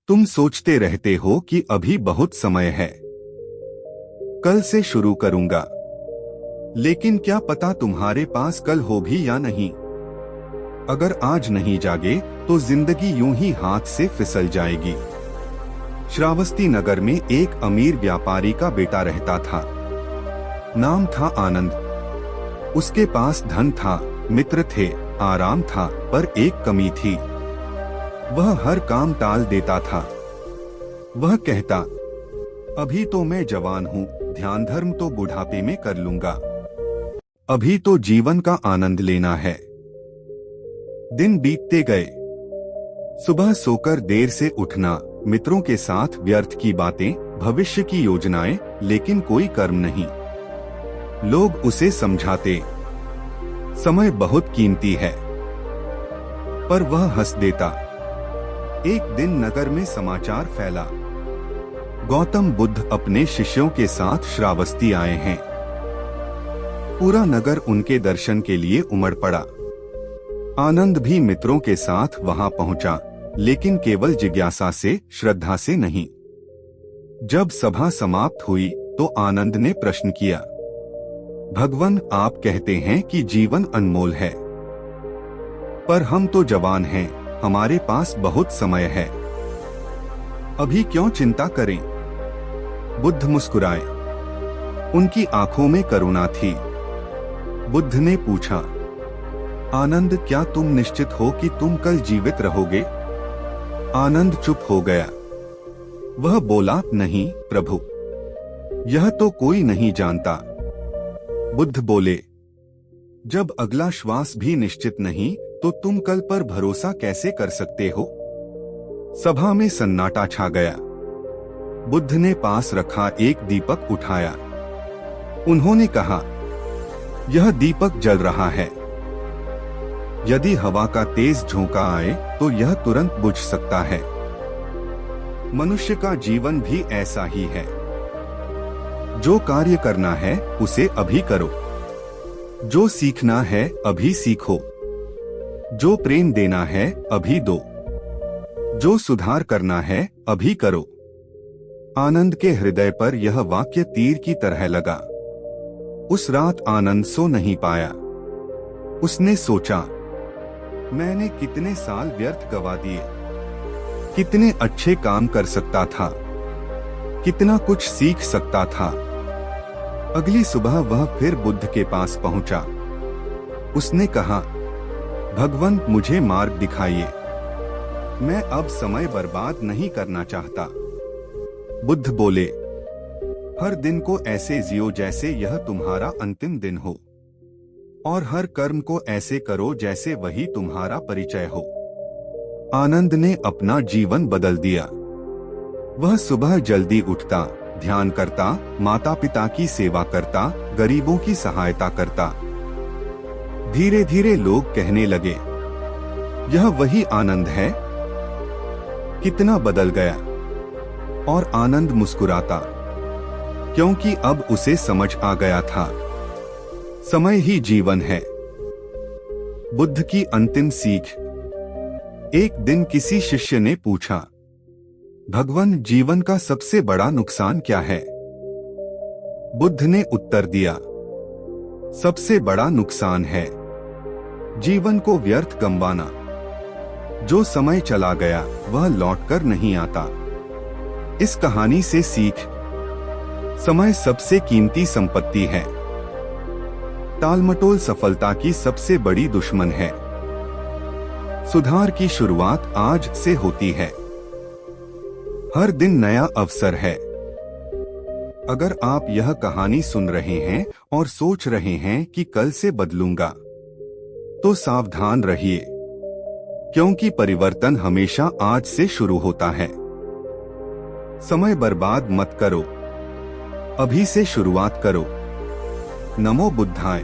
तुम सोचते रहते हो कि अभी बहुत समय है, कल से शुरू करूंगा। लेकिन क्या पता तुम्हारे पास कल हो भी या नहीं। अगर आज नहीं जागे तो जिंदगी यूं ही हाथ से फिसल जाएगी। श्रावस्ती नगर में एक अमीर व्यापारी का बेटा रहता था। नाम था आनंद। उसके पास धन था, मित्र थे, आराम था, पर एक कमी थी। वह हर काम टाल देता था। वह कहता, अभी तो मैं जवान हूँ, ध्यान धर्म तो बुढ़ापे में कर लूंगा। अभी तो जीवन का आनंद लेना है। दिन बीतते गए। सुबह सोकर देर से उठना, मित्रों के साथ व्यर्थ की बातें, भविष्य की योजनाएं, लेकिन कोई कर्म नहीं। लोग उसे समझाते, समय बहुत कीमती है, पर वह हंस देता। एक दिन नगर में समाचार फैला, गौतम बुद्ध अपने शिष्यों के साथ श्रावस्ती आए हैं। पूरा नगर उनके दर्शन के लिए उमड़ पड़ा। आनंद भी मित्रों के साथ वहां पहुंचा, लेकिन केवल जिज्ञासा से, श्रद्धा से नहीं। जब सभा समाप्त हुई तो आनंद ने प्रश्न किया, भगवान, आप कहते हैं कि जीवन अनमोल है, पर हम तो जवान हैं, हमारे पास बहुत समय है। अभी क्यों चिंता करें? बुद्ध मुस्कुराए। उनकी आंखों में करुणा थी। बुद्ध ने पूछा, आनंद, क्या तुम निश्चित हो कि तुम कल जीवित रहोगे? आनंद चुप हो गया। वह बोला, नहीं प्रभु, यह तो कोई नहीं जानता। बुद्ध बोले, जब अगला श्वास भी निश्चित नहीं तो तुम कल पर भरोसा कैसे कर सकते हो? सभा में सन्नाटा छा गया। बुद्ध ने पास रखा एक दीपक उठाया। उन्होंने कहा, यह दीपक जल रहा है। यदि हवा का तेज झोंका आए तो यह तुरंत बुझ सकता है। मनुष्य का जीवन भी ऐसा ही है। जो कार्य करना है उसे अभी करो। जो सीखना है अभी सीखो। जो प्रेम देना है अभी दो। जो सुधार करना है अभी करो। आनंद के हृदय पर यह वाक्य तीर की तरह लगा। उस रात आनंद सो नहीं पाया। उसने सोचा, मैंने कितने साल व्यर्थ गवा दिए। कितने अच्छे काम कर सकता था, कितना कुछ सीख सकता था। अगली सुबह वह फिर बुद्ध के पास पहुंचा। उसने कहा, भगवान, मुझे मार्ग दिखाइए। मैं अब समय बर्बाद नहीं करना चाहता। बुद्ध बोले, हर दिन को ऐसे जियो जैसे यह तुम्हारा अंतिम दिन हो, और हर कर्म को ऐसे करो जैसे वही तुम्हारा परिचय हो। आनंद ने अपना जीवन बदल दिया। वह सुबह जल्दी उठता, ध्यान करता, माता पिता की सेवा करता, गरीबों की सहायता करता। धीरे धीरे लोग कहने लगे, यह वही आनंद है। कितना बदल गया। और आनंद मुस्कुराता, क्योंकि अब उसे समझ आ गया था, समय ही जीवन है। बुद्ध की अंतिम सीख। एक दिन किसी शिष्य ने पूछा, भगवान, जीवन का सबसे बड़ा नुकसान क्या है? बुद्ध ने उत्तर दिया, सबसे बड़ा नुकसान है जीवन को व्यर्थ गंवाना। जो समय चला गया वह लौटकर नहीं आता। इस कहानी से सीख, समय सबसे कीमती संपत्ति है। टालमटोल सफलता की सबसे बड़ी दुश्मन है। सुधार की शुरुआत आज से होती है। हर दिन नया अवसर है। अगर आप यह कहानी सुन रहे हैं और सोच रहे हैं कि कल से बदलूंगा, तो सावधान रहिए, क्योंकि परिवर्तन हमेशा आज से शुरू होता है। समय बर्बाद मत करो, अभी से शुरुआत करो। नमो बुद्धाय।